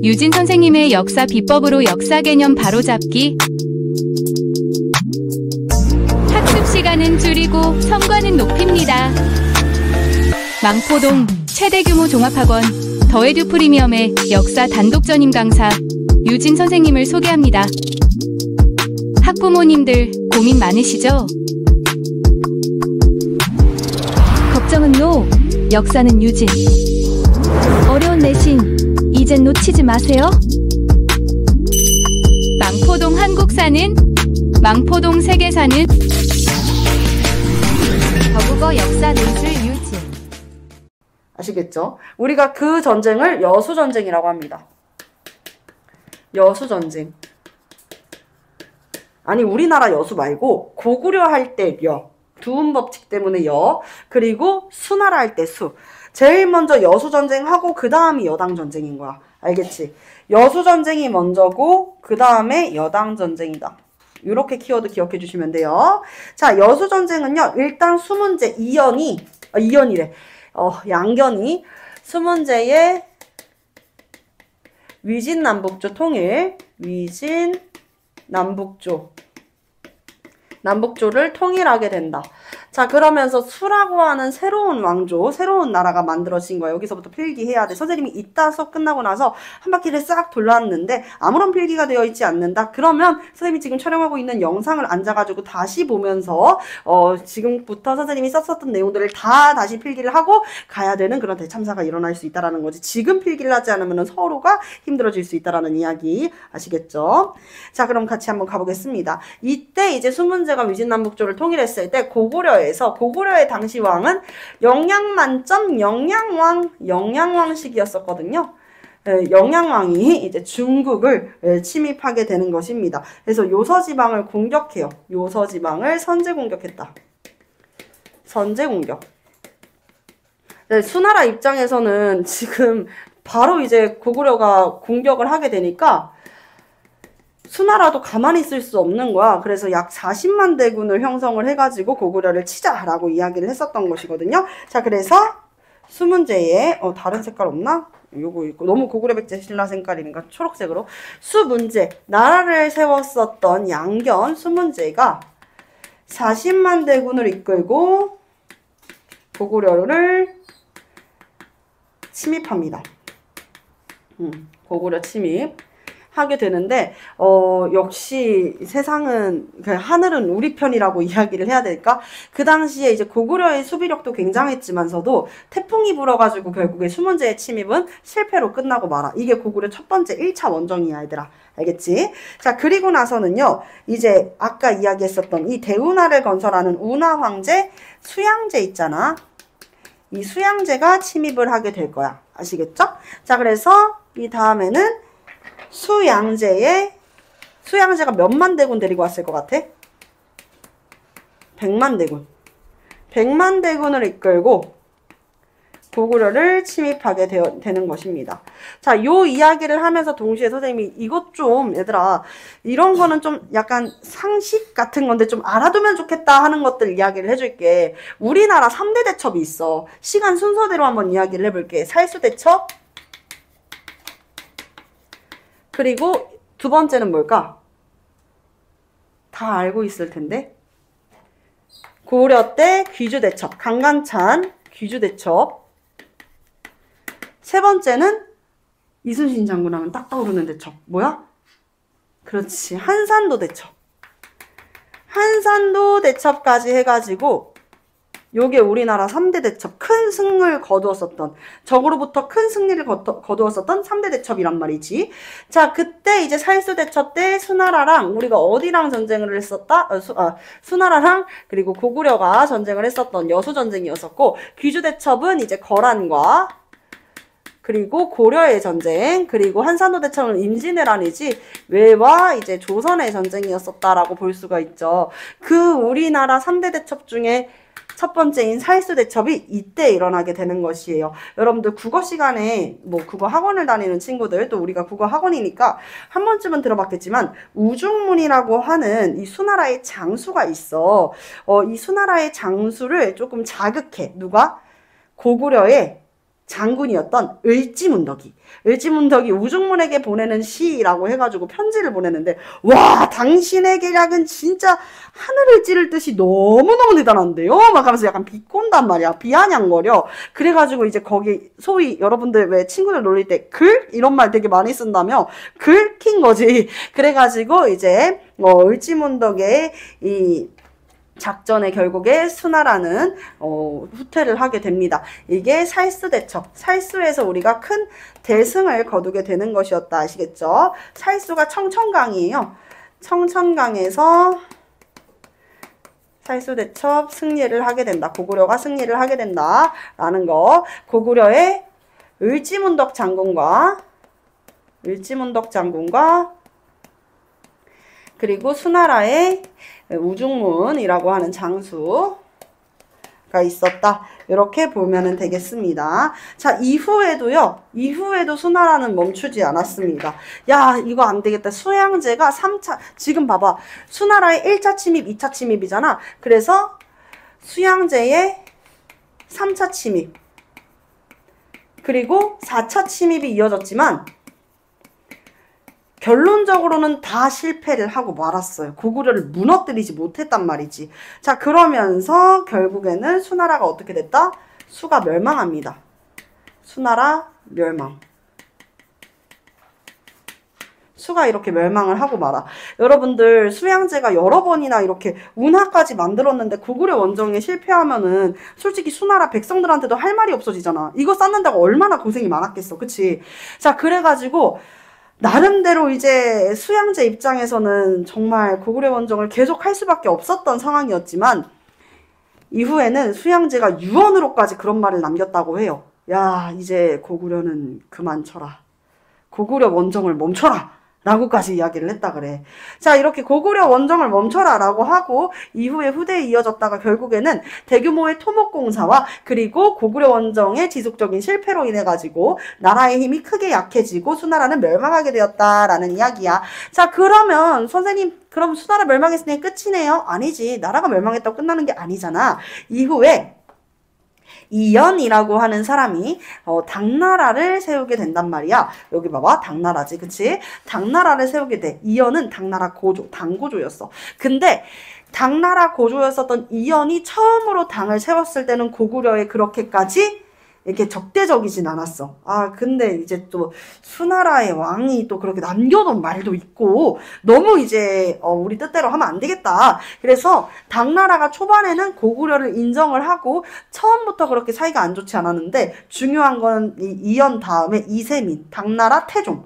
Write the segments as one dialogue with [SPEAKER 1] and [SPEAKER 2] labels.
[SPEAKER 1] 유진 선생님의 역사 비법으로 역사 개념 바로잡기. 학습 시간은 줄이고 성과는 높입니다. 망포동 최대 규모 종합학원 더에듀 프리미엄의 역사 단독 전임 강사 유진 선생님을 소개합니다. 학부모님들 고민 많으시죠?
[SPEAKER 2] 걱정은 노, 역사는 유진. 어려운 내신 이젠 놓치지 마세요.
[SPEAKER 1] 망포동 한국사는, 망포동 세계사는,
[SPEAKER 2] 저국어 역사 논술 유진.
[SPEAKER 3] 아시겠죠? 우리가 그 전쟁을 여수전쟁이라고 합니다. 여수전쟁. 아니, 우리나라 여수 말고 고구려 할 때 여, 두음법칙 때문에 여, 그리고 수나라 할 때 수. 제일 먼저 여수전쟁하고 그 다음이 여당전쟁인 거야. 알겠지? 여수전쟁이 먼저고 그 다음에 여당전쟁이다. 이렇게 키워드 기억해 주시면 돼요. 자, 여수전쟁은요, 일단 수문제 양견이 수문제의 위진남북조 통일, 남북조를 통일하게 된다. 자, 그러면서 수라고 하는 새로운 왕조, 새로운 나라가 만들어진 거야. 여기서부터 필기해야 돼. 선생님이 이따 수업 끝나고 나서 한 바퀴를 싹 돌았는데 아무런 필기가 되어 있지 않는다. 그러면 선생님이 지금 촬영하고 있는 영상을 앉아가지고 다시 보면서 지금부터 선생님이 썼었던 내용들을 다시 필기를 하고 가야 되는 그런 대참사가 일어날 수 있다라는 거지. 지금 필기를 하지 않으면 서로가 힘들어질 수 있다라는 이야기 아시겠죠? 자, 그럼 같이 한번 가보겠습니다. 이때 이제 수문제가 위진남북조를 통일했을 때 고구려의 당시 왕은 영양만점 영양왕식이었었거든요. 영양왕이 이제 중국을 침입하게 되는 것입니다. 그래서 요서지방을 공격해요. 요서지방을 선제 공격했다. 선제 공격. 수나라 입장에서는 지금 바로 이제 고구려가 공격을 하게 되니까 수나라도 가만히 있을 수 없는 거야. 그래서 약 40만 대군을 형성을 해가지고 고구려를 치자라고 이야기를 했었던 것이거든요. 자, 그래서 수문제에 다른 색깔 없나? 요거 있고 너무 고구려 백제 신라 색깔이니까 초록색으로 수문제 나라를 세웠었던 양견 수문제가 40만 대군을 이끌고 고구려를 침입합니다. 고구려 침입. 하게 되는데 역시 세상은 하늘은 우리 편이라고 이야기를 해야 될까? 그 당시에 이제 고구려의 수비력도 굉장했지만서도 태풍이 불어가지고 결국에 수문제의 침입은 실패로 끝나고 말아. 이게 고구려 첫 번째 1차 원정이야, 얘들아. 알겠지? 자, 그리고 나서는요, 이제 아까 이야기했었던 이 대운하를 건설하는 운하 황제 수양제 있잖아. 이 수양제가 침입을 하게 될 거야. 아시겠죠? 자, 그래서 이 다음에는 수양제가 몇만 대군 데리고 왔을 것 같아? 100만 대군. 100만 대군을 이끌고 고구려를 침입하게 되는 것입니다. 자, 요 이야기를 하면서 동시에 선생님이 이것 좀, 얘들아, 이런 거는 좀 약간 상식 같은 건데 좀 알아두면 좋겠다 하는 것들 이야기를 해줄게. 우리나라 3대 대첩이 있어. 시간 순서대로 한번 이야기를 해볼게. 살수대첩, 그리고 두 번째는 뭘까? 다 알고 있을 텐데. 고구려 때 귀주대첩, 강간찬 귀주대첩. 세 번째는 이순신 장군 하면 딱 떠오르는 대첩. 뭐야? 그렇지. 한산도 대첩. 한산도 대첩까지 해가지고 요게 우리나라 3대 대첩, 큰 승을 거두었었던, 적으로부터 큰 승리를 거두었었던 3대 대첩이란 말이지. 자, 그때 이제 살수대첩 때 수나라랑 우리가 어디랑 전쟁을 했었다? 수나라랑 그리고 고구려가 전쟁을 했었던 여수전쟁이었었고, 귀주대첩은 이제 거란과 그리고 고려의 전쟁, 그리고 한산도 대첩은 임진왜란이지 외와 이제 조선의 전쟁이었었다라고 볼 수가 있죠. 그 우리나라 3대 대첩 중에 첫 번째인 살수대첩이 이때 일어나게 되는 것이에요. 여러분들 국어 시간에 국어 학원을 다니는 친구들, 또 우리가 국어 학원이니까 한 번쯤은 들어봤겠지만 우중문이라고 하는 이 수나라의 장수가 있어. 이 수나라의 장수를 조금 자극해. 누가? 고구려의 장군이었던 을지문덕이 우중문에게 보내는 시라고 해가지고 편지를 보내는데, 와, 당신의 계략은 진짜 하늘을 찌를 듯이 너무너무 대단한데요? 막 하면서 약간 비꼰단 말이야. 비아냥거려. 그래가지고 이제 거기 소위 여러분들 왜 친구들 놀릴 때 글? 이런 말 되게 많이 쓴다며 긁힌 거지. 그래가지고 이제 을지문덕의 이 작전에 결국에 수나라는 후퇴를 하게 됩니다. 이게 살수대첩, 살수에서 우리가 큰 대승을 거두게 되는 것이었다. 아시겠죠? 살수가 청천강이에요. 청천강에서 살수대첩 승리를 하게 된다. 고구려가 승리를 하게 된다. 라는 거. 고구려의 을지문덕 장군과 그리고 수나라의 우중문이라고 하는 장수가 있었다. 이렇게 보면 되겠습니다. 자, 이후에도 수나라는 멈추지 않았습니다. 야, 이거 안 되겠다. 수양제가 3차, 지금 봐봐. 수나라의 1차 침입, 2차 침입이잖아. 그래서 수양제의 3차 침입, 그리고 4차 침입이 이어졌지만, 결론적으로는 다 실패를 하고 말았어요. 고구려를 무너뜨리지 못했단 말이지. 자, 그러면서 결국에는 수나라가 어떻게 됐다? 수가 멸망합니다. 수나라 멸망. 수가 이렇게 멸망을 하고 말아. 여러분들, 수양제가 여러 번이나 이렇게 운하까지 만들었는데 고구려 원정에 실패하면은 솔직히 수나라 백성들한테도 할 말이 없어지잖아. 이거 쌓는다고 얼마나 고생이 많았겠어. 그치? 자, 그래가지고 나름대로 이제 수양제 입장에서는 정말 고구려 원정을 계속 할 수밖에 없었던 상황이었지만, 이후에는 수양제가 유언으로까지 그런 말을 남겼다고 해요. 야, 이제 고구려는 그만 쳐라. 고구려 원정을 멈춰라. 라고까지 이야기를 했다 그래. 자, 이렇게 고구려 원정을 멈춰라 라고 하고 이후에 후대에 이어졌다가 결국에는 대규모의 토목공사와 그리고 고구려 원정의 지속적인 실패로 인해 가지고 나라의 힘이 크게 약해지고 수나라는 멸망하게 되었다라는 이야기야. 자, 그러면 선생님, 그럼 수나라 멸망했으니 끝이네요? 아니지. 나라가 멸망했다고 끝나는 게 아니잖아. 이후에 이연이라고 하는 사람이 당나라를 세우게 된단 말이야. 여기 봐봐. 당나라지. 그치? 당나라를 세우게 돼. 이연은 당나라 고조, 당고조였어. 근데 당나라 고조였었던 이연이 처음으로 당을 세웠을 때는 고구려에 그렇게까지 이렇게 적대적이진 않았어. 아, 근데 이제 또 수나라의 왕이 또 그렇게 남겨놓은 말도 있고 너무 이제 우리 뜻대로 하면 안 되겠다. 그래서 당나라가 초반에는 고구려를 인정을 하고 처음부터 그렇게 사이가 안 좋지 않았는데, 중요한 건 이연 다음에 이세민, 당나라 태종.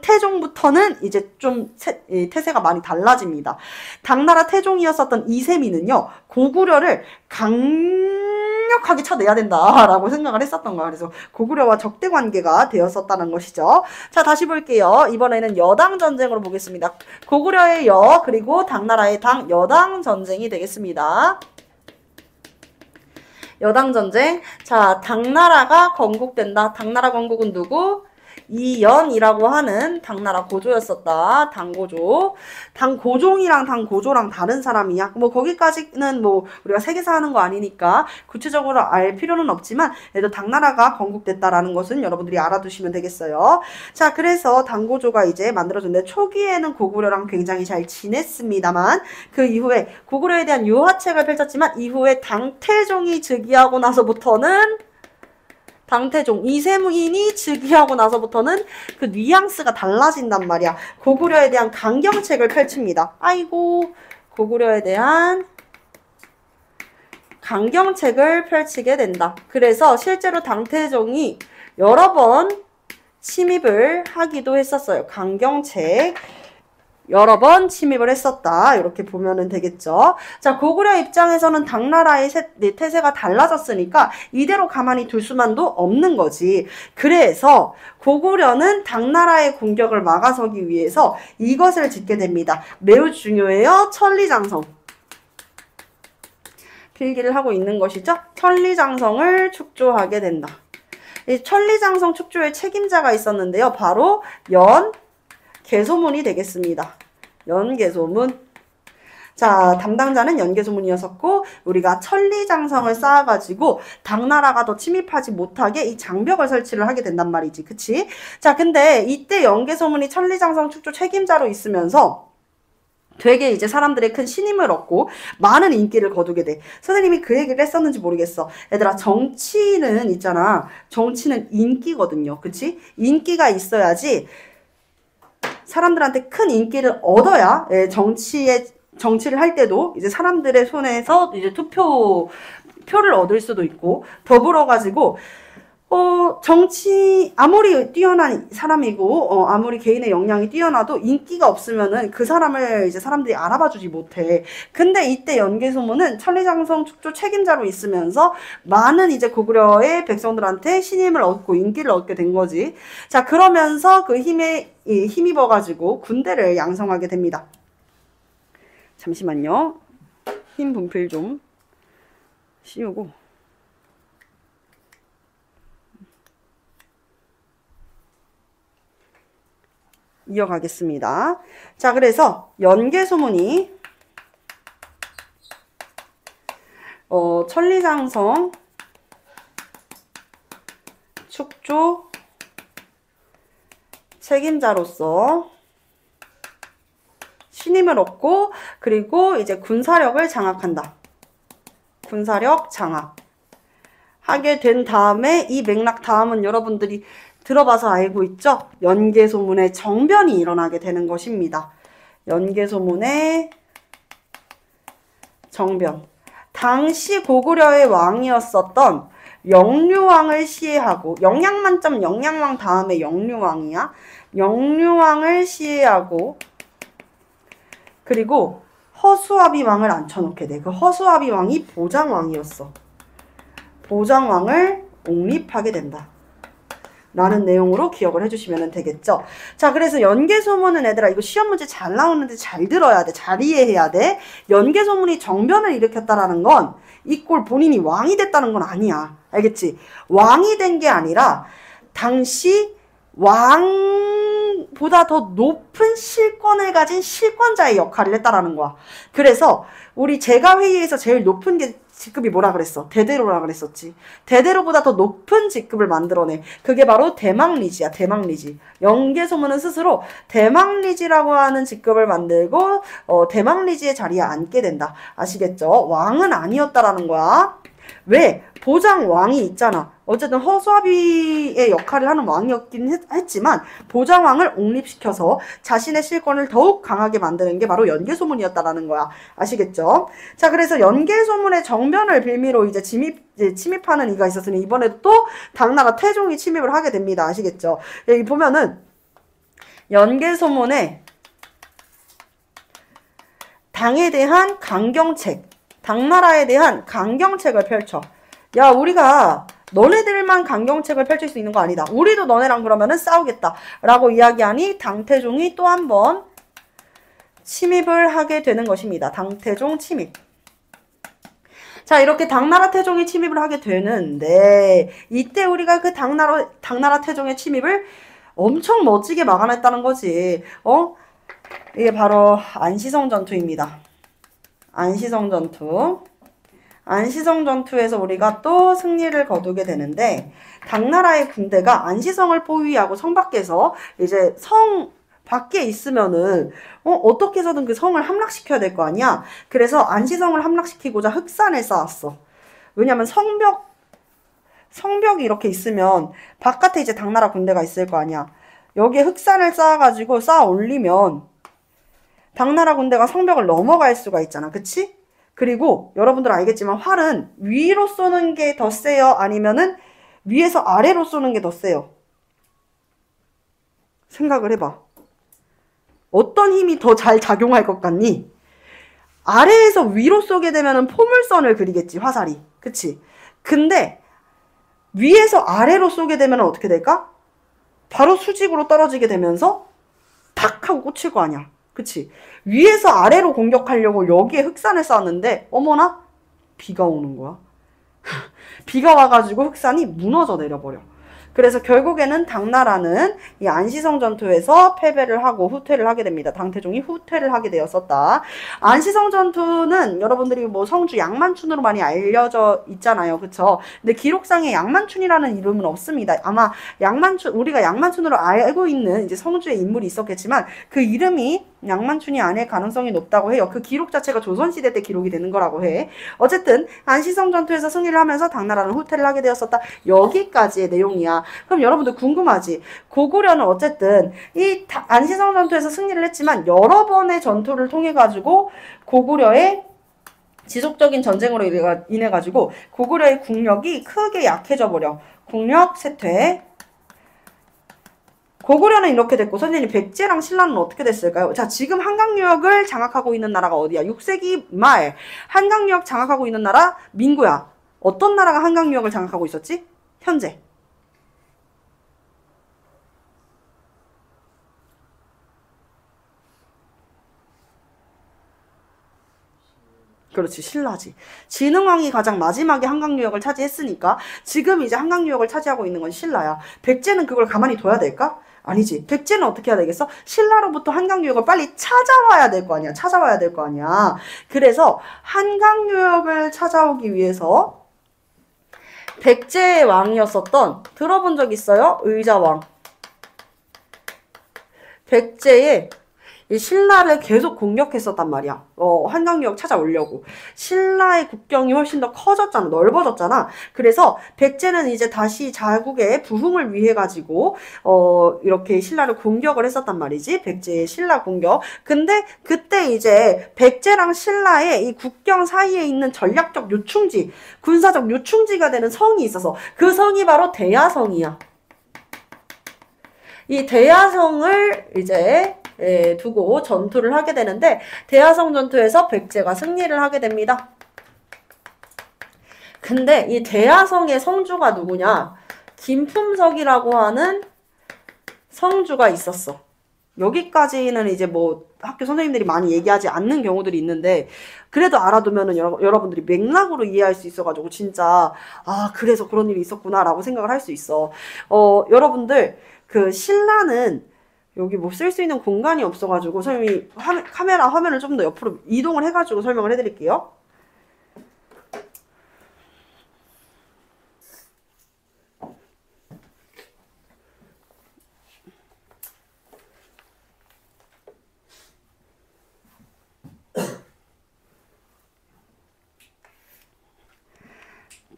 [SPEAKER 3] 태종부터는 이제 좀 태세가 많이 달라집니다. 당나라 태종이었었던 이세민은요, 고구려를 강력하게 쳐내야 된다라고 생각을 했었던 거야. 그래서 고구려와 적대 관계가 되었었다는 것이죠. 자, 다시 볼게요. 이번에는 여당 전쟁으로 보겠습니다. 고구려의 여, 그리고 당나라의 당, 여당 전쟁이 되겠습니다. 여당 전쟁. 자, 당나라가 건국된다. 당나라 건국은 누구? 이연이라고 하는 당나라 고조였었다. 당고조. 당고종이랑 당고조랑 다른 사람이야. 뭐 거기까지는 뭐 우리가 세계사 하는 거 아니니까 구체적으로 알 필요는 없지만, 그래도 당나라가 건국됐다라는 것은 여러분들이 알아두시면 되겠어요. 자, 그래서 당고조가 이제 만들어졌는데, 초기에는 고구려랑 굉장히 잘 지냈습니다만, 그 이후에 고구려에 대한 유화책을 펼쳤지만, 이후에 당태종이 즉위하고 나서부터는 당태종, 이세민이 즉위하고 나서부터는 그 뉘앙스가 달라진단 말이야. 고구려에 대한 강경책을 펼칩니다. 아이고, 고구려에 대한 강경책을 펼치게 된다. 그래서 실제로 당태종이 여러 번 침입을 하기도 했었어요. 강경책. 여러 번 침입을 했었다. 이렇게 보면 되겠죠. 자, 고구려 입장에서는 당나라의 태세가 달라졌으니까 이대로 가만히 둘 수만도 없는 거지. 그래서 고구려는 당나라의 공격을 막아서기 위해서 이것을 짓게 됩니다. 매우 중요해요. 천리장성. 필기를 하고 있는 것이죠. 천리장성을 축조하게 된다. 이 천리장성 축조의 책임자가 있었는데요. 바로 연개소문이 되겠습니다. 연개소문. 자, 담당자는 연개소문이었었고 우리가 천리장성을 쌓아가지고 당나라가 더 침입하지 못하게 이 장벽을 설치를 하게 된단 말이지. 그치? 자, 근데 이때 연개소문이 천리장성 축조 책임자로 있으면서 되게 이제 사람들의 큰 신임을 얻고 많은 인기를 거두게 돼. 선생님이 그 얘기를 했었는지 모르겠어. 얘들아, 정치는 있잖아. 정치는 인기거든요. 그치? 인기가 있어야지 사람들한테 큰 인기를 얻어야 정치를 할 때도 이제 사람들의 손에서 이제 표를 얻을 수도 있고, 더불어 가지고 정치 아무리 뛰어난 사람이고 아무리 개인의 역량이 뛰어나도 인기가 없으면은 그 사람을 이제 사람들이 알아봐주지 못해. 근데 이때 연개소문은 천리장성 축조 책임자로 있으면서 많은 이제 고구려의 백성들한테 신임을 얻고 인기를 얻게 된 거지. 자, 그러면서 그 힘에 힘입어 가지고 군대를 양성하게 됩니다. 잠시만요. 힘 분필 좀 씌우고. 이어가겠습니다. 자, 그래서 연개소문이 천리장성 축조 책임자로서 신임을 얻고 그리고 이제 군사력을 장악한다. 군사력 장악 하게 된 다음에 이 맥락 다음은 여러분들이 들어봐서 알고 있죠? 연개소문의 정변이 일어나게 되는 것입니다. 연개소문의 정변. 당시 고구려의 왕이었었던 영류왕을 시해하고, 영양만점 영양왕 다음에 영류왕이야. 영류왕을 시해하고 그리고 허수아비 왕을 앉혀놓게 돼. 그 허수아비 왕이 보장왕이었어. 보장왕을 옹립하게 된다. 라는 내용으로 기억을 해주시면 되겠죠. 자, 그래서 연개소문은 얘들아 이거 시험 문제 잘 나오는데 잘 들어야 돼. 잘 이해해야 돼. 연개소문이 정변을 일으켰다라는 건 이 꼴 본인이 왕이 됐다는 건 아니야. 알겠지? 왕이 된 게 아니라 당시 왕보다 더 높은 실권을 가진 실권자의 역할을 했다라는 거야. 그래서 우리 제가회의에서 제일 높은 게 직급이 뭐라 그랬어? 대대로라 그랬었지. 대대로보다 더 높은 직급을 만들어내. 그게 바로 대망리지야. 대망리지. 연개소문은 스스로 대망리지라고 하는 직급을 만들고 대망리지의 자리에 앉게 된다. 아시겠죠? 왕은 아니었다라는 거야. 왜? 보장왕이 있잖아. 어쨌든 허수아비의 역할을 하는 왕이었긴 했지만 보장왕을 옥립시켜서 자신의 실권을 더욱 강하게 만드는 게 바로 연개소문이었다라는 거야. 아시겠죠? 자, 그래서 연개소문의 정변을 빌미로 이제 침입하는 이가 있었으니 이번에도 또 당나라 태종이 침입을 하게 됩니다. 아시겠죠? 여기 보면은 연개소문의 당에 대한 강경책, 당나라에 대한 강경책을 펼쳐. 야, 우리가 너네들만 강경책을 펼칠 수 있는 거 아니다. 우리도 너네랑 그러면은 싸우겠다. 라고 이야기하니 당태종이 또 한 번 침입을 하게 되는 것입니다. 당태종 침입. 자, 이렇게 당나라 태종이 침입을 하게 되는데 이때 우리가 그 당나라 태종의 침입을 엄청 멋지게 막아냈다는 거지. 이게 바로 안시성 전투입니다. 안시성 전투. 안시성 전투에서 우리가 또 승리를 거두게 되는데 당나라의 군대가 안시성을 포위하고 성 밖에서 이제 성 밖에 있으면은 어떻게 해서든 그 성을 함락시켜야 될 거 아니야. 그래서 안시성을 함락시키고자 흑산을 쌓았어. 왜냐면 성벽이 이렇게 있으면 바깥에 이제 당나라 군대가 있을 거 아니야. 여기에 흑산을 쌓아가지고 쌓아 올리면 당나라 군대가 성벽을 넘어갈 수가 있잖아. 그치? 그리고 여러분들 알겠지만 활은 위로 쏘는 게 더 세요? 아니면은 위에서 아래로 쏘는 게 더 세요? 생각을 해봐. 어떤 힘이 더 잘 작용할 것 같니? 아래에서 위로 쏘게 되면은 포물선을 그리겠지, 화살이. 그치? 근데 위에서 아래로 쏘게 되면 어떻게 될까? 바로 수직으로 떨어지게 되면서 탁 하고 꽂힐 거 아니야. 그치? 위에서 아래로 공격하려고 여기에 흑산을 쌓았는데 어머나? 비가 오는 거야. 비가 와가지고 흑산이 무너져 내려버려. 그래서 결국에는 당나라는 이 안시성 전투에서 패배를 하고 후퇴를 하게 됩니다. 당태종이 후퇴를 하게 되었었다. 안시성 전투는 여러분들이 뭐 성주 양만춘으로 많이 알려져 있잖아요. 그쵸? 근데 기록상에 양만춘이라는 이름은 없습니다. 아마 우리가 양만춘으로 알고 있는 이제 성주의 인물이 있었겠지만 그 이름이 양만춘이 아닐 가능성이 높다고 해요. 그 기록 자체가 조선시대 때 기록이 되는 거라고 해. 어쨌든 안시성 전투에서 승리를 하면서 당나라는 후퇴를 하게 되었었다. 여기까지의 내용이야. 그럼 여러분들 궁금하지? 고구려는 어쨌든 이 안시성 전투에서 승리를 했지만 여러 번의 전투를 통해 가지고 고구려의 지속적인 전쟁으로 인해 가지고 고구려의 국력이 크게 약해져 버려. 국력 쇠퇴. 고구려는 이렇게 됐고 선생님 백제랑 신라는 어떻게 됐을까요? 자, 지금 한강유역을 장악하고 있는 나라가 어디야? 6세기 말 한강유역 장악하고 있는 나라 민구야. 어떤 나라가 한강유역을 장악하고 있었지? 현재. 그렇지, 신라지. 진흥왕이 가장 마지막에 한강유역을 차지했으니까 지금 이제 한강유역을 차지하고 있는 건 신라야. 백제는 그걸 가만히 둬야 될까? 아니지. 백제는 어떻게 해야 되겠어? 신라로부터 한강유역을 빨리 찾아와야 될 거 아니야. 찾아와야 될 거 아니야. 그래서 한강유역을 찾아오기 위해서 백제의 왕이었었던, 들어본 적 있어요? 의자왕. 백제의 이 신라를 계속 공격했었단 말이야. 한강유역 찾아오려고. 신라의 국경이 훨씬 더 커졌잖아. 넓어졌잖아. 그래서 백제는 이제 다시 자국의 부흥을 위해 가지고 이렇게 신라를 공격을 했었단 말이지. 백제의 신라 공격. 근데 그때 이제 백제랑 신라의 이 국경 사이에 있는 전략적 요충지, 군사적 요충지가 되는 성이 있어서 그 성이 바로 대야성이야. 이 대야성을 이제 두고 전투를 하게 되는데 대야성 전투에서 백제가 승리를 하게 됩니다. 근데 이 대야성의 성주가 누구냐? 김품석이라고 하는 성주가 있었어. 여기까지는 이제 뭐 학교 선생님들이 많이 얘기하지 않는 경우들이 있는데 그래도 알아두면은 여러분들이 맥락으로 이해할 수 있어가지고 진짜 그래서 그런 일이 있었구나 라고 생각을 할 수 있어. 여러분들 그 신라는 여기 뭐 쓸 수 있는 공간이 없어가지고 선생님이 카메라 화면을 좀 더 옆으로 이동을 해가지고 설명을 해드릴게요.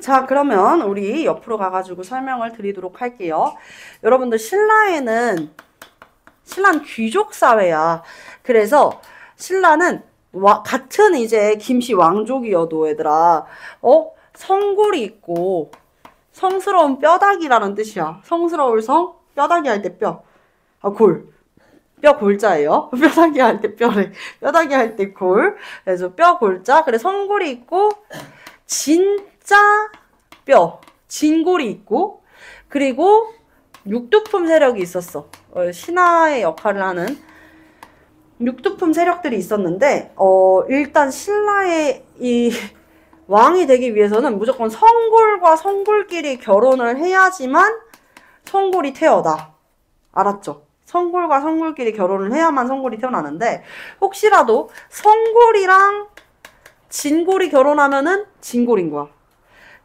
[SPEAKER 3] 자, 그러면 우리 옆으로 가가지고 설명을 드리도록 할게요. 여러분들 신라는 귀족 사회야. 그래서 신라는 같은 이제 김씨 왕족이어도 얘들아, 성골이 있고 성스러운 뼈다귀라는 뜻이야. 성스러울 성, 뼈다귀 할 때 뼈. 뼈 골자예요. 뼈다귀 할 때 뼈래. 뼈다귀 할 때 골. 그래서 뼈 골자. 그래 성골이 있고 진짜 뼈, 진골이 있고 그리고 육두품 세력이 있었어. 신하의 역할을 하는 육두품 세력들이 있었는데 일단 신라의 이 왕이 되기 위해서는 무조건 성골과 성골끼리 결혼을 해야지만 성골이 태어나. 알았죠? 성골과 성골끼리 결혼을 해야만 성골이 태어나는데 혹시라도 성골이랑 진골이 결혼하면은 진골인 거야.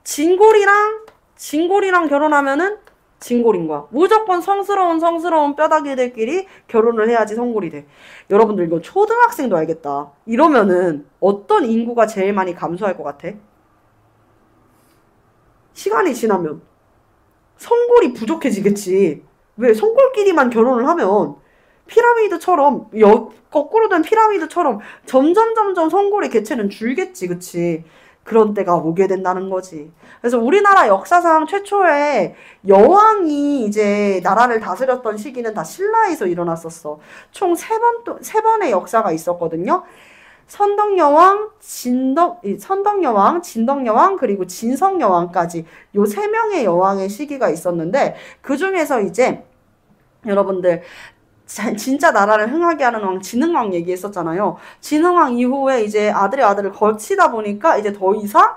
[SPEAKER 3] 진골이랑 결혼하면은 진골인 거야. 무조건 성스러운 뼈다귀들끼리 결혼을 해야지 성골이 돼. 여러분들 이거 초등학생도 알겠다. 이러면은 어떤 인구가 제일 많이 감소할 것 같아? 시간이 지나면 성골이 부족해지겠지. 왜? 성골끼리만 결혼을 하면 피라미드처럼 거꾸로 된 피라미드처럼 점점 성골의 개체는 줄겠지. 그치? 그런 때가 오게 된다는 거지. 그래서 우리나라 역사상 최초의 여왕이 이제 나라를 다스렸던 시기는 다 신라에서 일어났었어. 총 세 번의 역사가 있었거든요. 선덕여왕, 진덕여왕, 그리고 진성여왕까지 요 3명의 여왕의 시기가 있었는데 그 중에서 이제 여러분들 진짜 나라를 흥하게 하는 왕 진흥왕 얘기했었잖아요. 진흥왕 이후에 이제 아들을 거치다 보니까 이제 더 이상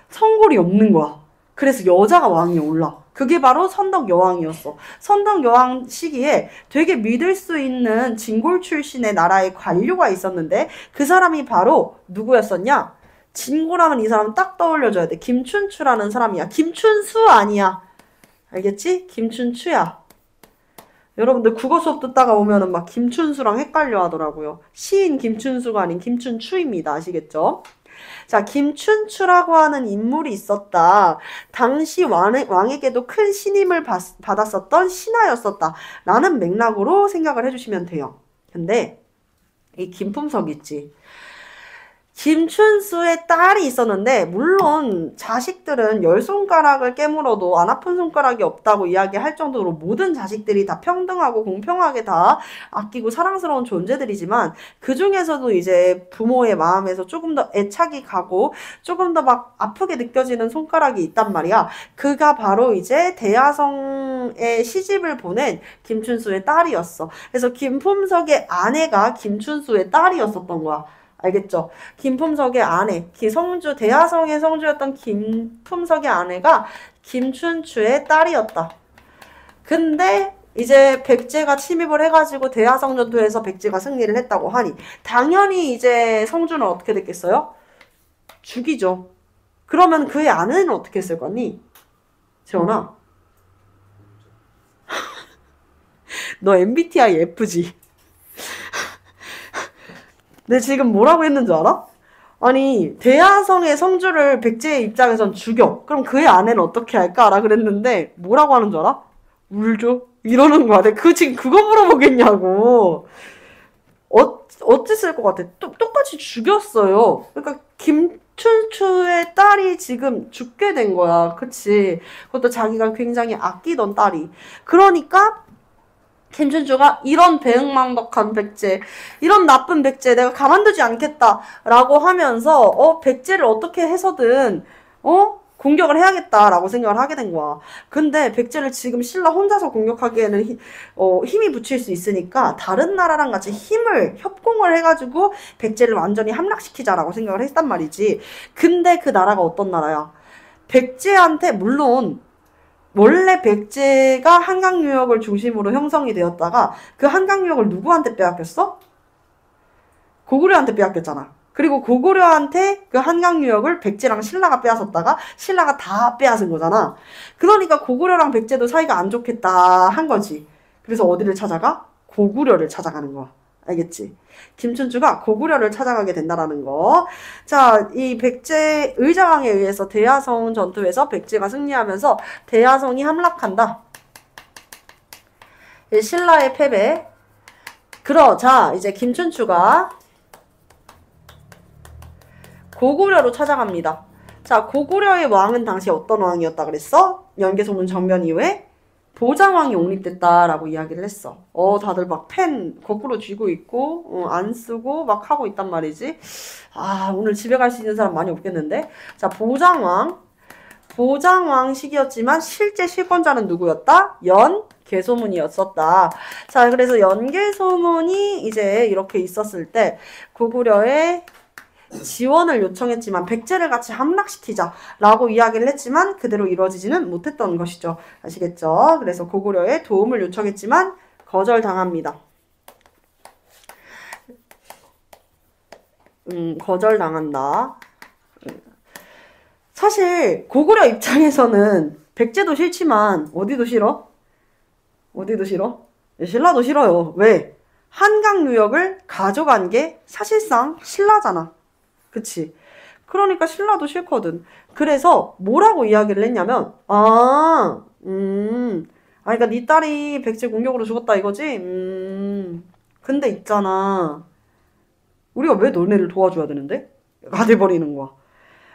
[SPEAKER 3] 성골이 없는 거야. 그래서 여자가 왕이 올라. 그게 바로 선덕여왕이었어. 선덕여왕 시기에 되게 믿을 수 있는 진골 출신의 나라의 관료가 있었는데 그 사람이 바로 누구였었냐? 진골하면 이 사람 딱 떠올려줘야 돼. 김춘추라는 사람이야. 김춘수 아니야. 알겠지? 김춘추야. 여러분들 국어 수업 듣다가 오면은 막 김춘수랑 헷갈려 하더라고요. 시인 김춘수가 아닌 김춘추입니다. 아시겠죠? 자, 김춘추라고 하는 인물이 있었다. 당시 왕에게도 큰 신임을 받았었던 신하였었다. 라는 맥락으로 생각을 해주시면 돼요. 근데 이 김품석 있지. 김춘수의 딸이 있었는데 물론 자식들은 10손가락을 깨물어도 안 아픈 손가락이 없다고 이야기할 정도로 모든 자식들이 다 평등하고 공평하게 다 아끼고 사랑스러운 존재들이지만 그 중에서도 이제 부모의 마음에서 조금 더 애착이 가고 조금 더 막 아프게 느껴지는 손가락이 있단 말이야. 그가 바로 이제 대야성에 시집을 보낸 김춘수의 딸이었어. 그래서 김품석의 아내가 김춘수의 딸이었었던 거야. 알겠죠? 김품석의 아내, 대야성의 성주였던 김품석의 아내가 김춘추의 딸이었다. 근데 이제 백제가 침입을 해가지고 대야성 전투에서 백제가 승리를 했다고 하니 당연히 이제 성주는 어떻게 됐겠어요? 죽이죠. 그러면 그의 아내는 어떻게 했을 거니? 재원아, 너 MBTI F지? 근데 지금 뭐라고 했는 줄 알아? 아니, 대야성의 성주를 백제의 입장에선 죽여. 그럼 그의 아내는 어떻게 할까라 그랬는데 뭐라고 하는 줄 알아? 울죠. 이러는 거야. 내가 지금 그거 물어보겠냐고. 어땠을 것 같아? 똑같이 죽였어요. 그러니까 김춘추의 딸이 지금 죽게 된 거야. 그치? 그것도 자기가 굉장히 아끼던 딸이. 그러니까 김춘추가 이런 배은망덕한 백제, 이런 나쁜 백제 내가 가만두지 않겠다라고 하면서 백제를 어떻게 해서든 공격을 해야겠다라고 생각을 하게 된 거야. 근데 백제를 지금 신라 혼자서 공격하기에는 힘이 붙일 수 있으니까 다른 나라랑 같이 협공을 해가지고 백제를 완전히 함락시키자라고 생각을 했단 말이지. 근데 그 나라가 어떤 나라야? 백제한테 물론 원래 백제가 한강유역을 중심으로 형성이 되었다가 그 한강유역을 누구한테 빼앗겼어? 고구려한테 빼앗겼잖아. 그리고 고구려한테 그 한강유역을 백제랑 신라가 빼앗았다가 신라가 다 빼앗은 거잖아. 그러니까 고구려랑 백제도 사이가 안 좋겠다 한 거지. 그래서 어디를 찾아가? 고구려를 찾아가는 거야. 알겠지? 김춘추가 고구려를 찾아가게 된다라는 거. 자, 이 백제 의자왕에 의해서 대야성 전투에서 백제가 승리하면서 대야성이 함락한다. 신라의 패배. 그러자 이제 김춘추가 고구려로 찾아갑니다. 자, 고구려의 왕은 당시 어떤 왕이었다 그랬어? 연개소문 정변 이후에 보장왕이 옹립됐다라고 이야기를 했어. 다들 막 펜 거꾸로 쥐고 있고, 안 쓰고 막 하고 있단 말이지. 아, 오늘 집에 갈 수 있는 사람 많이 없겠는데? 자, 보장왕 시기였지만 실제 실권자는 누구였다? 연개소문이었었다. 자, 그래서 연개소문이 이제 이렇게 있었을 때 고구려의 지원을 요청했지만 백제를 같이 함락시키자라고 이야기를 했지만 그대로 이루어지지는 못했던 것이죠. 아시겠죠? 그래서 고구려에 도움을 요청했지만 거절당합니다. 거절당한다. 사실 고구려 입장에서는 백제도 싫지만 어디도 싫어? 어디도 싫어? 신라도 싫어요. 왜? 한강유역을 가져간 게 사실상 신라잖아. 그치? 그러니까 신라도 싫거든. 그래서 뭐라고 이야기를 했냐면 그러니까 네 딸이 백제 공격으로 죽었다 이거지? 근데 있잖아. 우리가 왜 너네를 도와줘야 되는데? 가 돼버리는 거야.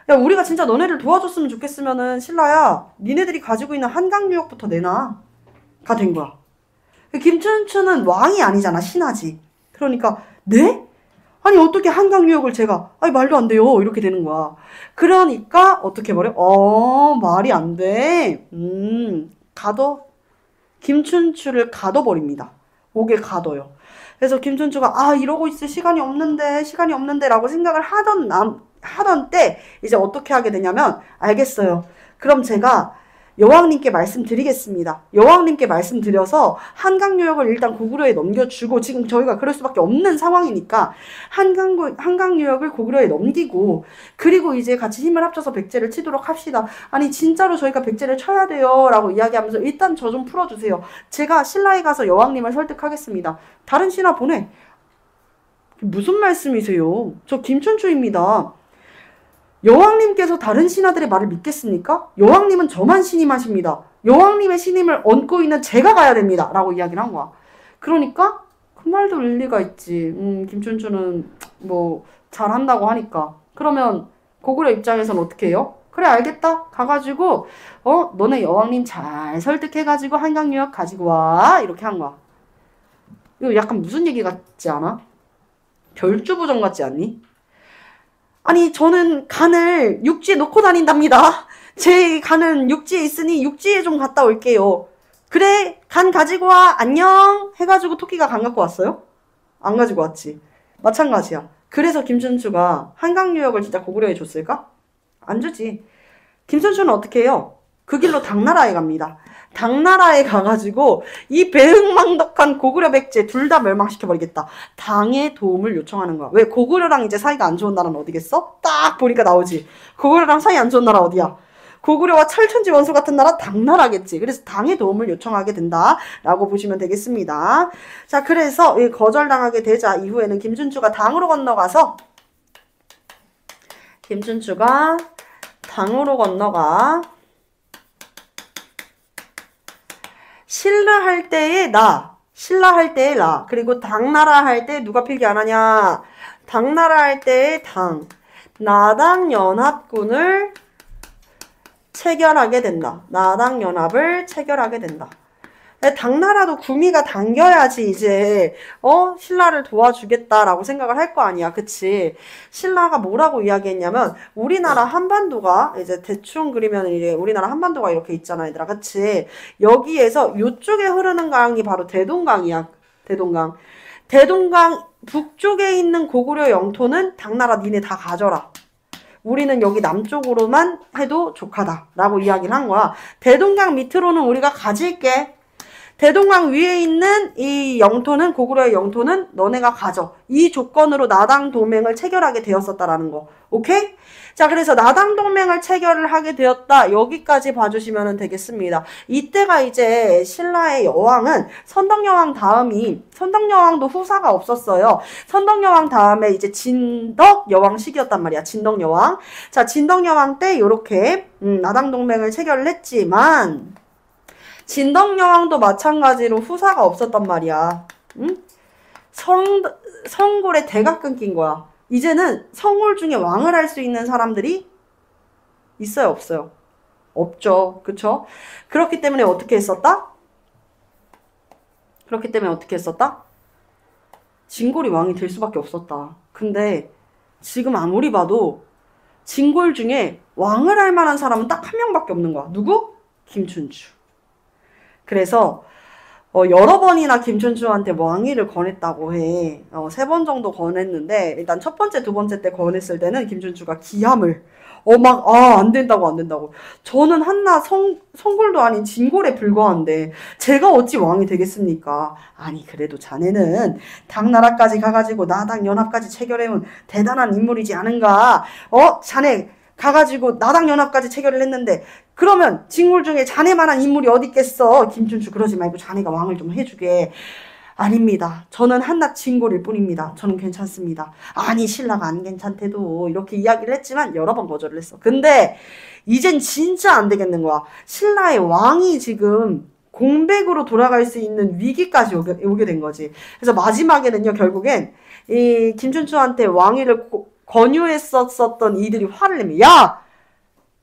[SPEAKER 3] 야, 우리가 진짜 너네를 도와줬으면 좋겠으면은 신라야, 니네들이 가지고 있는 한강유역부터 내놔. 가 된 거야. 김춘추는 왕이 아니잖아. 신하지. 그러니까 네? 아니 어떻게 한강유역을 제가 말도 안 돼요. 이렇게 되는 거야. 그러니까 어떻게 해버려? 말이 안 돼. 김춘추를 가둬버립니다. 옥에 가둬요. 그래서 김춘추가 이러고 있을 시간이 없는데 라고 생각을 하던 때 이제 어떻게 하게 되냐면 알겠어요. 그럼 제가 여왕님께 말씀드리겠습니다. 여왕님께 말씀드려서 한강유역을 일단 고구려에 넘겨주고, 지금 저희가 그럴 수밖에 없는 상황이니까 한강유역을 고구려에 넘기고, 그리고 이제 같이 힘을 합쳐서 백제를 치도록 합시다. 아니 진짜로 저희가 백제를 쳐야 돼요 라고 이야기하면서 일단 저 좀 풀어주세요. 제가 신라에 가서 여왕님을 설득하겠습니다. 다른 신하 보내. 무슨 말씀이세요? 저 김춘추입니다. 여왕님께서 다른 신하들의 말을 믿겠습니까? 여왕님은 저만 신임하십니다. 여왕님의 신임을 얹고 있는 제가 가야 됩니다. 라고 이야기를 한 거야. 그러니까 그 말도 일리가 있지. 김춘추는 뭐 잘한다고 하니까. 그러면 고구려 입장에서는 어떻게 해요? 그래 알겠다. 가가지고 너네 여왕님 잘 설득해가지고 한강유역 가지고 와. 이렇게 한 거야. 이거 약간 무슨 얘기 같지 않아? 별주부정 같지 않니? 아니 저는 간을 육지에 놓고 다닌답니다. 제 간은 육지에 있으니 육지에 좀 갔다 올게요. 그래 간 가지고 와 안녕 해가지고 토끼가 간 갖고 왔어요? 안 가지고 왔지. 마찬가지야. 그래서 김춘추가 한강유역을 진짜 고구려에 줬을까? 안 주지. 김춘추는 어떻게 해요? 그 길로 당나라에 갑니다. 당나라에 가가지고 이 배은망덕한 고구려 백제 둘 다 멸망시켜버리겠다. 당의 도움을 요청하는 거야. 왜? 고구려랑 이제 사이가 안 좋은 나라는 어디겠어? 딱 보니까 나오지. 고구려랑 사이 안 좋은 나라 어디야? 고구려와 철천지 원수 같은 나라 당나라겠지. 그래서 당의 도움을 요청하게 된다라고 보시면 되겠습니다. 자, 그래서 거절당하게 되자 이후에는 김춘추가 당으로 건너가 신라할 때의 나, 그리고 당나라 할 때 누가 필기 안 하냐? 당나라 할 때의 나당 연합군을 체결하게 된다. 나당 연합을 체결하게 된다. 당나라도 구미가 당겨야지 이제 신라를 도와주겠다라고 생각을 할 거 아니야. 그치? 신라가 뭐라고 이야기했냐면 우리나라 한반도가 이제 대충 그리면 이제 우리나라 한반도가 이렇게 있잖아 얘들아. 그치? 여기에서 이쪽에 흐르는 강이 바로 대동강이야. 대동강 북쪽에 있는 고구려 영토는 당나라 니네 다 가져라. 우리는 여기 남쪽으로만 해도 족하다 라고 이야기를 한 거야. 대동강 밑으로는 우리가 가질게. 대동강 위에 있는 이 영토는 고구려의 영토는 너네가 가져. 이 조건으로 나당 동맹을 체결하게 되었었다라는 거. 오케이? 자, 그래서 나당 동맹을 체결을 하게 되었다. 여기까지 봐주시면 되겠습니다. 이때가 이제 신라의 여왕은 선덕여왕 선덕여왕도 후사가 없었어요. 선덕여왕 다음에 이제 진덕여왕 시기였단 말이야. 진덕여왕. 자, 진덕여왕 때 요렇게 나당 동맹을 체결을 했지만 진덕여왕도 마찬가지로 후사가 없었단 말이야. 응? 성골에 대가 끊긴 거야. 이제는 성골 중에 왕을 할 수 있는 사람들이 있어요, 없어요? 없죠. 그쵸? 그렇기 때문에 어떻게 했었다? 진골이 왕이 될 수밖에 없었다. 근데 지금 아무리 봐도 진골 중에 왕을 할 만한 사람은 딱 한 명밖에 없는 거야. 누구? 김춘추. 그래서 여러 번이나 김춘추한테 왕위를 권했다고 해. 3번 정도 권했는데 일단 첫 번째, 두 번째 때 권했을 때는 김춘추가 기함을 안 된다고. 저는 한나 성골도 아닌 진골에 불과한데 제가 어찌 왕이 되겠습니까? 아니 그래도 자네는 당나라까지 가가지고 나당 연합까지 체결해온 대단한 인물이지 않은가? 자네 가가지고 나당 연합까지 체결을 했는데 그러면 진골 중에 자네만한 인물이 어디 있겠어? 김춘추 그러지 말고 자네가 왕을 좀 해주게. 아닙니다. 저는 한낱 진골일 뿐입니다. 저는 괜찮습니다. 아니 신라가 안 괜찮대도 이렇게 이야기를 했지만 여러 번 거절을 했어. 근데 이젠 진짜 안 되겠는 거야. 신라의 왕이 지금 공백으로 돌아갈 수 있는 위기까지 오게 된 거지. 그래서 마지막에는요 결국엔 이 김춘추한테 왕위를 권유했었던 이들이 화를 내면 야!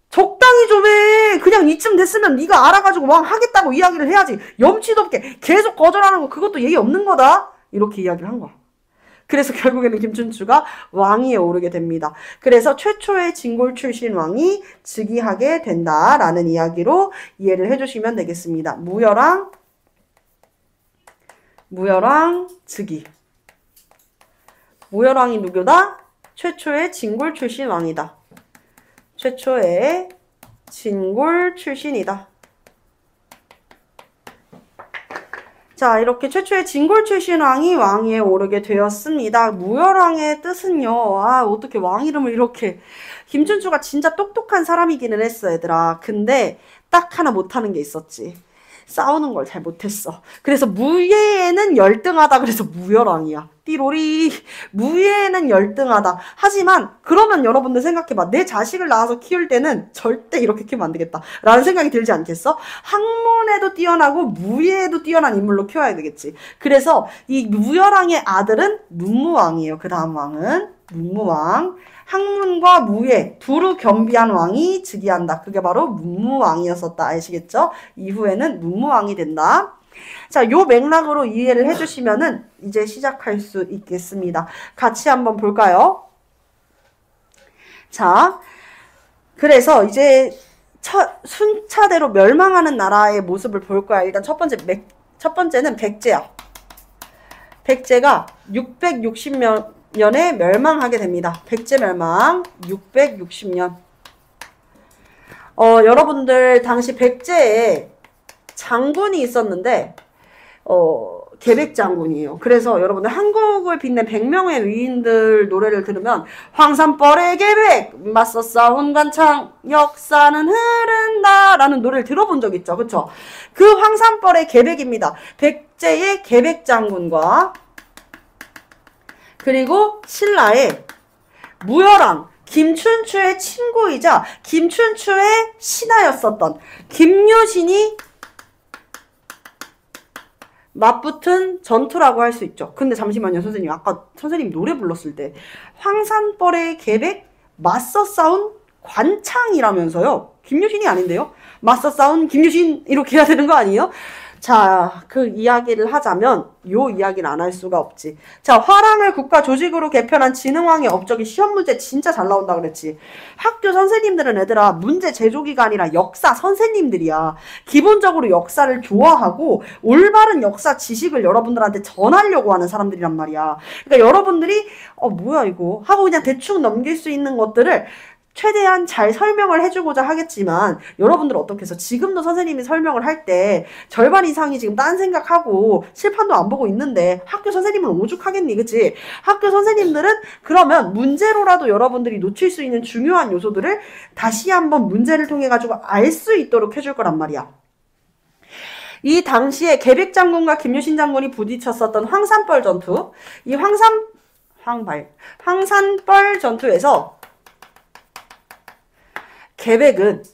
[SPEAKER 3] 적당히 좀 해. 그냥 이쯤 됐으면 네가 알아가지고 왕 하겠다고 이야기를 해야지. 염치도 없게 계속 거절하는 거 그것도 예의 없는 거다. 이렇게 이야기를 한 거야. 그래서 결국에는 김춘추가 왕위에 오르게 됩니다. 그래서 최초의 진골 출신 왕이 즉위하게 된다라는 이야기로 이해를 해주시면 되겠습니다. 무열왕 즉위. 무열왕이 누구다? 최초의 진골 출신 왕이다. 최초의 진골 출신이다. 자, 이렇게 최초의 진골출신왕이 왕위에 오르게 되었습니다. 무열왕의 뜻은요. 아, 어떻게 왕 이름을 이렇게. 김춘추가 진짜 똑똑한 사람이기는 했어, 얘들아. 근데 딱 하나 못하는 게 있었지. 싸우는 걸 잘 못했어. 그래서 무예에는 열등하다. 그래서 무열왕이야. 띠로리. 무예에는 열등하다. 하지만 그러면 여러분들 생각해봐. 내 자식을 낳아서 키울 때는 절대 이렇게 키우면 안 되겠다. 라는 생각이 들지 않겠어? 학문에도 뛰어나고 무예에도 뛰어난 인물로 키워야 되겠지. 그래서 이 무열왕의 아들은 문무왕이에요. 그 다음 왕은 문무왕. 학문과 무예 두루 겸비한 왕이 즉위한다. 그게 바로 문무왕이었었다. 아시겠죠? 이후에는 문무왕이 된다. 자, 요 맥락으로 이해를 해주시면은 이제 시작할 수 있겠습니다. 같이 한번 볼까요? 자, 그래서 이제 순차대로 멸망하는 나라의 모습을 볼 거야. 일단 첫 번째는 백제야. 백제가 660년에 멸망하게 됩니다. 백제 멸망 660년. 여러분들 당시 백제에 장군이 있었는데 계백장군이에요. 그래서 여러분들 한국을 빛낸 100명의 위인들 노래를 들으면 황산벌의 계백 맞서 싸운 관창 역사는 흐른다 라는 노래를 들어본 적 있죠. 그쵸? 그 황산벌의 계백입니다. 백제의 계백장군과 그리고 신라의 무열왕 김춘추의 친구이자 김춘추의 신하였었던 김유신이 맞붙은 전투라고 할 수 있죠. 근데 잠시만요, 선생님. 아까 선생님 노래 불렀을 때 황산벌의 계백 맞서 싸운 관창이라면서요. 김유신이 아닌데요. 맞서 싸운 김유신 이렇게 해야 되는 거 아니에요? 자, 그 이야기를 하자면 요 이야기를 안 할 수가 없지. 자, 화랑을 국가 조직으로 개편한 진흥왕의 업적이 시험 문제 진짜 잘 나온다 그랬지. 학교 선생님들은 얘들아 문제 제조기가 아니라 역사 선생님들이야. 기본적으로 역사를 좋아하고 올바른 역사 지식을 여러분들한테 전하려고 하는 사람들이란 말이야. 그러니까 여러분들이 뭐야 이거 하고 그냥 대충 넘길 수 있는 것들을 최대한 잘 설명을 해주고자 하겠지만 여러분들 어떻게 해서 지금도 선생님이 설명을 할 때 절반 이상이 지금 딴 생각하고 실판도 안 보고 있는데 학교 선생님은 오죽하겠니, 그치? 학교 선생님들은 그러면 문제로라도 여러분들이 놓칠 수 있는 중요한 요소들을 다시 한번 문제를 통해 가지고 알 수 있도록 해줄 거란 말이야. 이 당시에 계백장군과 김유신 장군이 부딪혔었던 황산벌 전투, 이 황산벌 전투에서 계백은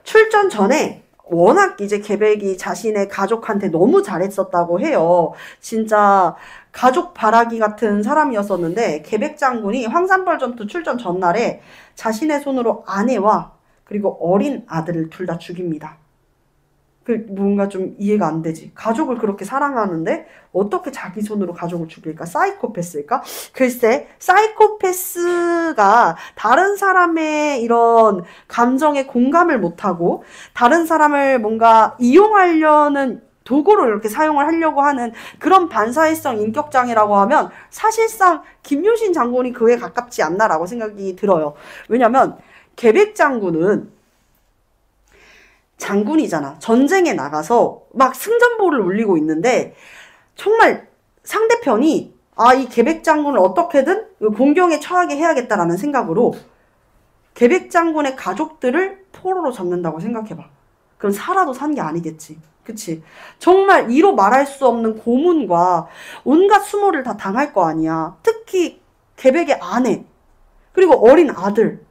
[SPEAKER 3] 출전 전에 워낙 이제 계백이 자신의 가족한테 너무 잘했었다고 해요. 진짜 가족 바라기 같은 사람이었었는데 계백 장군이 황산벌 전투 출전 전날에 자신의 손으로 아내와 그리고 어린 아들을 둘 다 죽입니다. 뭔가 좀 이해가 안 되지. 가족을 그렇게 사랑하는데 어떻게 자기 손으로 가족을 죽일까? 사이코패스일까? 글쎄, 사이코패스가 다른 사람의 이런 감정에 공감을 못하고 다른 사람을 뭔가 이용하려는 도구로 이렇게 사용을 하려고 하는 그런 반사회성 인격장애라고 하면 사실상 김유신 장군이 그에 가깝지 않나라고 생각이 들어요. 왜냐면 계백장군은 장군이잖아. 전쟁에 나가서 막 승전보를 울리고 있는데 정말 상대편이 이 계백장군을 어떻게든 공경에 처하게 해야겠다라는 생각으로 계백장군의 가족들을 포로로 잡는다고 생각해봐. 그럼 살아도 산 게 아니겠지. 그치? 정말 이로 말할 수 없는 고문과 온갖 수모를 다 당할 거 아니야. 특히 계백의 아내 그리고 어린 아들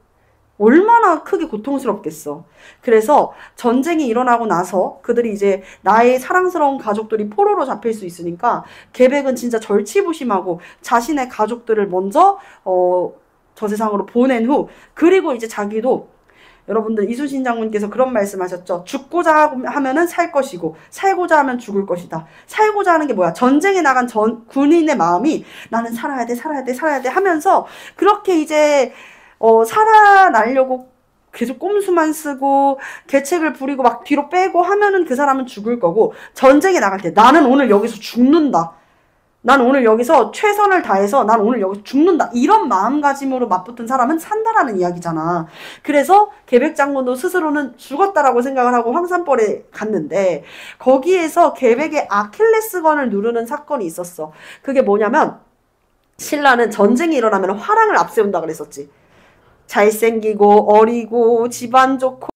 [SPEAKER 3] 얼마나 크게 고통스럽겠어. 그래서 전쟁이 일어나고 나서 그들이 이제 나의 사랑스러운 가족들이 포로로 잡힐 수 있으니까 계백은 진짜 절치부심하고 자신의 가족들을 먼저 저 세상으로 보낸 후 그리고 이제 자기도 여러분들 이순신 장군께서 그런 말씀하셨죠. 죽고자 하면은 살 것이고 살고자 하면 죽을 것이다. 살고자 하는 게 뭐야? 전쟁에 나간 군인의 마음이 나는 살아야 돼, 살아야 돼, 살아야 돼 하면서 그렇게 이제 살아나려고 계속 꼼수만 쓰고 계책을 부리고 막 뒤로 빼고 하면은 그 사람은 죽을 거고 전쟁에 나갈 때 나는 오늘 여기서 죽는다. 난 오늘 여기서 최선을 다해서 난 오늘 여기서 죽는다. 이런 마음가짐으로 맞붙은 사람은 산다라는 이야기잖아. 그래서 계백장군도 스스로는 죽었다라고 생각을 하고 황산벌에 갔는데 거기에서 계백의 아킬레스건을 누르는 사건이 있었어. 그게 뭐냐면 신라는 전쟁이 일어나면 화랑을 앞세운다 그랬었지. 잘생기고 어리고 집안 좋고